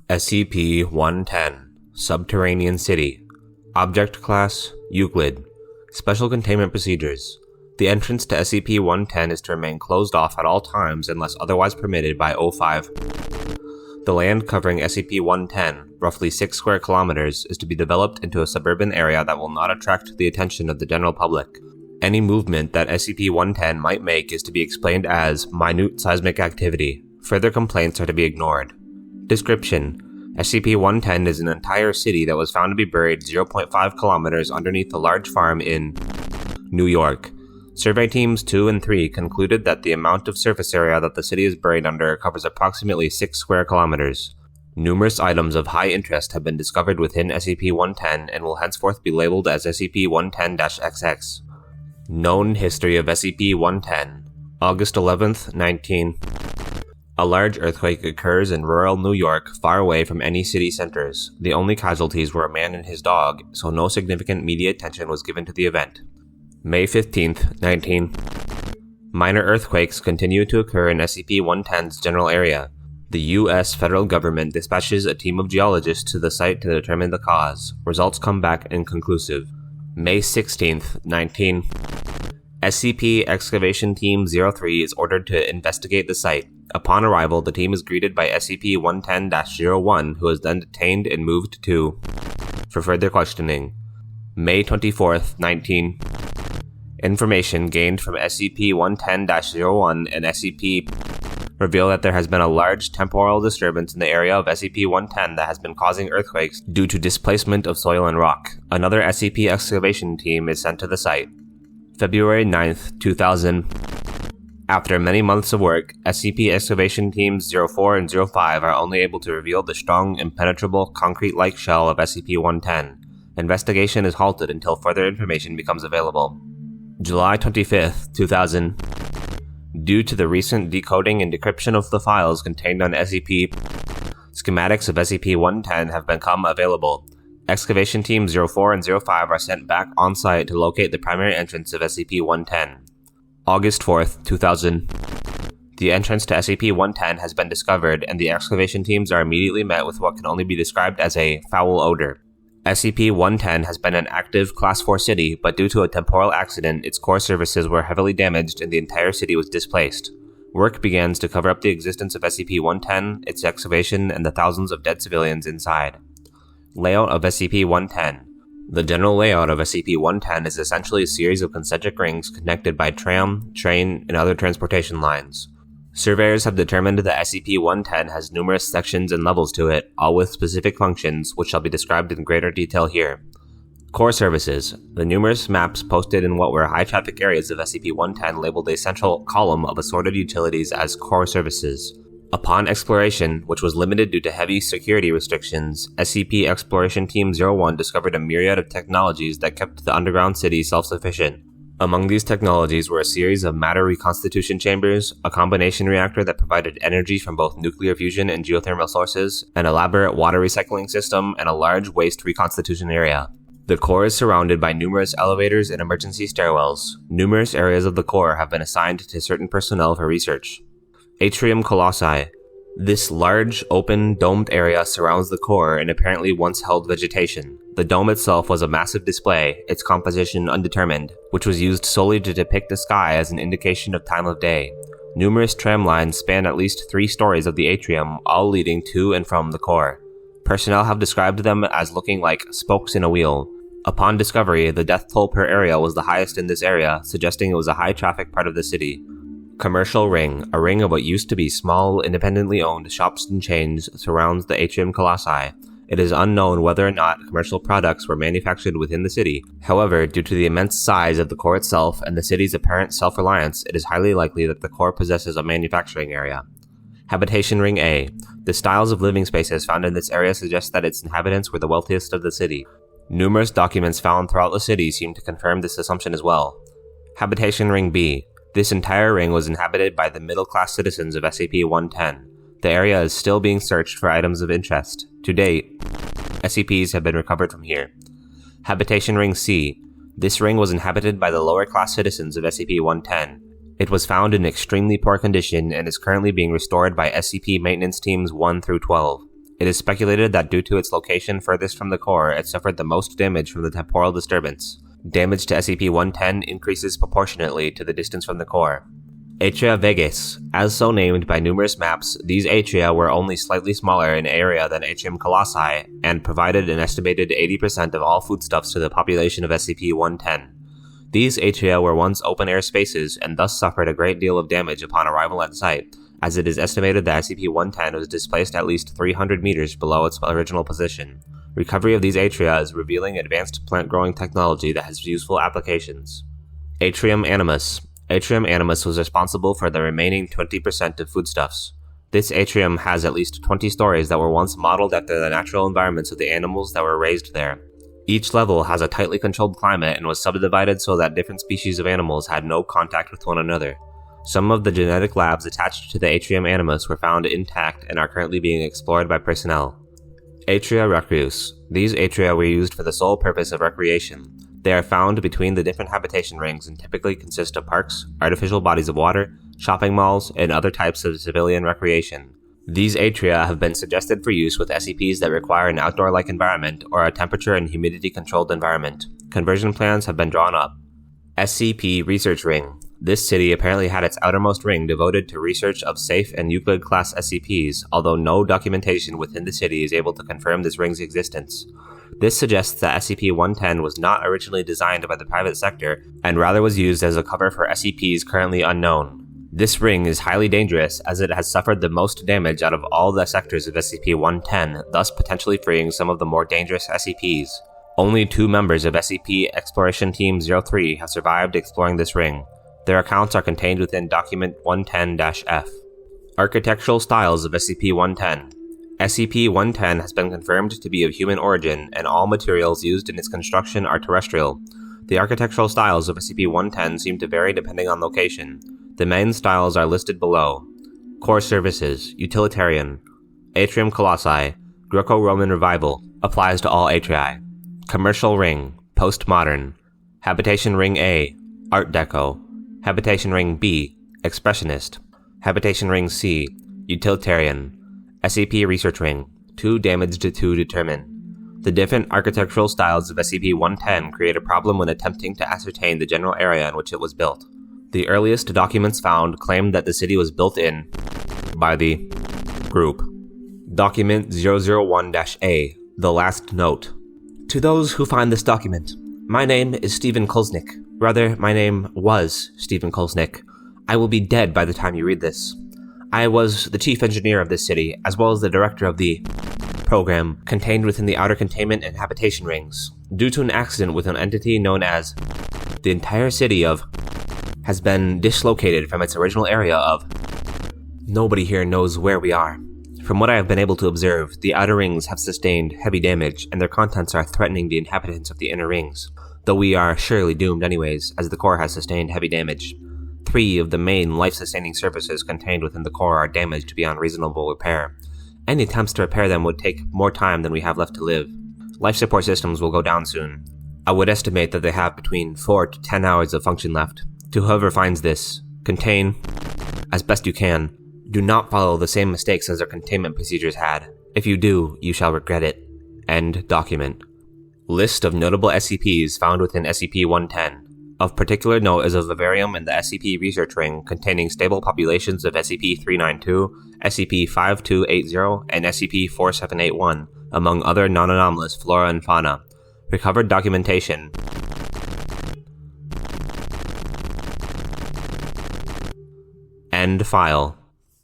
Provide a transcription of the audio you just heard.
SCP-110 Subterranean City. Object Class Euclid. Special Containment Procedures. The entrance to SCP-110 is to remain closed off at all times unless otherwise permitted by O5. The land covering SCP-110, roughly 6 square kilometers, is to be developed into a suburban area that will not attract the attention of the general public. Any movement that SCP-110 might make is to be explained as minute seismic activity. Further complaints are to be ignored. Description: SCP-110 is an entire city that was found to be buried 0.5 kilometers underneath a large farm in New York. Survey Teams 2 and 3 concluded that the amount of surface area that the city is buried under covers approximately 6 square kilometers. Numerous items of high interest have been discovered within SCP-110 and will henceforth be labeled as SCP-110-XX. Known history of SCP-110. August 11th, 19. A large earthquake occurs in rural New York, far away from any city centers. The only casualties were a man and his dog, so no significant media attention was given to the event. May 15th, 19. Minor earthquakes continue to occur in SCP-110's general area. The U.S. federal government dispatches a team of geologists to the site to determine the cause. Results come back inconclusive. May 16th, 19. SCP Excavation Team 03 is ordered to investigate the site. Upon arrival, the team is greeted by SCP-110-01, who is then detained and moved to for further questioning. May 24th, 19. Information gained from SCP-110-01 and SCP reveal that there has been a large temporal disturbance in the area of SCP-110 that has been causing earthquakes due to displacement of soil and rock. Another SCP excavation team is sent to the site. February 9th, 2000. After many months of work, SCP excavation teams 04 and 05 are only able to reveal the strong, impenetrable, concrete-like shell of SCP-110. Investigation is halted until further information becomes available. July 25th, 2000. Due to the recent decoding and decryption of the files contained on SCP, schematics of SCP-110 have become available. Excavation Teams 04 and 05 are sent back on-site to locate the primary entrance of SCP-110. August 4th, 2000. The entrance to SCP-110 has been discovered, and the excavation teams are immediately met with what can only be described as a foul odor. SCP-110 has been an active Class 4 city, but due to a temporal accident, its core services were heavily damaged and the entire city was displaced. Work begins to cover up the existence of SCP-110, its excavation, and the thousands of dead civilians inside. Layout of SCP-110. The general layout of SCP-110 is essentially a series of concentric rings connected by tram, train, and other transportation lines. Surveyors have determined that SCP-110 has numerous sections and levels to it, all with specific functions, which shall be described in greater detail here. Core services. The numerous maps posted in what were high-traffic areas of SCP-110 labeled a central column of assorted utilities as core services. Upon exploration, which was limited due to heavy security restrictions, SCP Exploration Team 01 discovered a myriad of technologies that kept the underground city self-sufficient. Among these technologies were a series of matter reconstitution chambers, a combination reactor that provided energy from both nuclear fusion and geothermal sources, an elaborate water recycling system, and a large waste reconstitution area. The core is surrounded by numerous elevators and emergency stairwells. Numerous areas of the core have been assigned to certain personnel for research. Atrium Colossi. This large, open, domed area surrounds the core and apparently once held vegetation. The dome itself was a massive display, its composition undetermined, which was used solely to depict the sky as an indication of time of day. Numerous tram lines span at least 3 stories of the atrium, all leading to and from the core. Personnel have described them as looking like spokes in a wheel. Upon discovery, the death toll per area was the highest in this area, suggesting it was a high-traffic part of the city. Commercial ring, a ring of what used to be small, independently owned shops and chains, surrounds the Atrium Colossi. It is unknown whether or not commercial products were manufactured within the city. However, due to the immense size of the core itself and the city's apparent self-reliance, it is highly likely that the core possesses a manufacturing area. Habitation Ring A. The styles of living spaces found in this area suggest that its inhabitants were the wealthiest of the city. Numerous documents found throughout the city seem to confirm this assumption as well. Habitation Ring B. This entire ring was inhabited by the middle-class citizens of SCP-110. The area is still being searched for items of interest. To date, SCPs have been recovered from here. Habitation Ring C. This ring was inhabited by the lower-class citizens of SCP-110. It was found in extremely poor condition and is currently being restored by SCP Maintenance Teams 1 through 12. It is speculated that due to its location furthest from the core, it suffered the most damage from the temporal disturbance. Damage to SCP-110 increases proportionately to the distance from the core. Atria Vegas. As so named by numerous maps, these atria were only slightly smaller in area than Atrium Colossi, and provided an estimated 80% of all foodstuffs to the population of SCP-110. These atria were once open-air spaces, and thus suffered a great deal of damage upon arrival at site, as it is estimated that SCP-110 was displaced at least 300 meters below its original position. Recovery of these atria is revealing advanced plant-growing technology that has useful applications. Atrium Animus. Atrium Animus was responsible for the remaining 20% of foodstuffs. This atrium has at least 20 stories that were once modeled after the natural environments of the animals that were raised there. Each level has a tightly controlled climate and was subdivided so that different species of animals had no contact with one another. Some of the genetic labs attached to the Atrium Animus were found intact and are currently being explored by personnel. Atria Recreus. These atria were used for the sole purpose of recreation. They are found between the different habitation rings and typically consist of parks, artificial bodies of water, shopping malls, and other types of civilian recreation. These atria have been suggested for use with SCPs that require an outdoor-like environment or a temperature and humidity-controlled environment. Conversion plans have been drawn up. SCP Research Ring. This city apparently had its outermost ring devoted to research of safe and Euclid-class SCPs, although no documentation within the city is able to confirm this ring's existence. This suggests that SCP-110 was not originally designed by the private sector, and rather was used as a cover for SCPs currently unknown. This ring is highly dangerous, as it has suffered the most damage out of all the sectors of SCP-110, thus potentially freeing some of the more dangerous SCPs. Only 2 members of SCP Exploration Team 03 have survived exploring this ring. Their accounts are contained within Document 110-F. Architectural styles of SCP-110. SCP-110 has been confirmed to be of human origin, and all materials used in its construction are terrestrial. The architectural styles of SCP-110 seem to vary depending on location. The main styles are listed below. Core Services, Utilitarian. Atrium Colossi, Greco-Roman Revival, applies to all atria. Commercial Ring, Postmodern. Habitation Ring A, Art Deco. Habitation Ring B, Expressionist. Habitation Ring C, Utilitarian. SCP Research Ring, 2 damaged to 2 determined. The different architectural styles of SCP-110 create a problem when attempting to ascertain the general area in which it was built. The earliest documents found claimed that the city was built in by the group. Document 001-A, The Last Note. To those who find this document, my name is Stephen Kulsnick. Rather, my name was Stephen Kulsnick. I will be dead by the time you read this. I was the chief engineer of this city, as well as the director of the program contained within the outer containment and habitation rings. Due to an accident with an entity known as the entire city of has been dislocated from its original area of. Nobody here knows where we are. From what I have been able to observe, the outer rings have sustained heavy damage, and their contents are threatening the inhabitants of the inner rings, though we are surely doomed anyways, as the core has sustained heavy damage. 3 of the main life-sustaining surfaces contained within the core are damaged beyond reasonable repair. Any attempts to repair them would take more time than we have left to live. Life support systems will go down soon. I would estimate that they have between 4 to 10 hours of function left. To whoever finds this, contain as best you can. Do not follow the same mistakes as their containment procedures had. If you do, you shall regret it. End document. List of notable SCPs found within SCP-110. Of particular note is a vivarium in the SCP Research Ring containing stable populations of SCP-392, SCP-5280, and SCP-4781, among other non-anomalous flora and fauna. Recovered documentation. End file.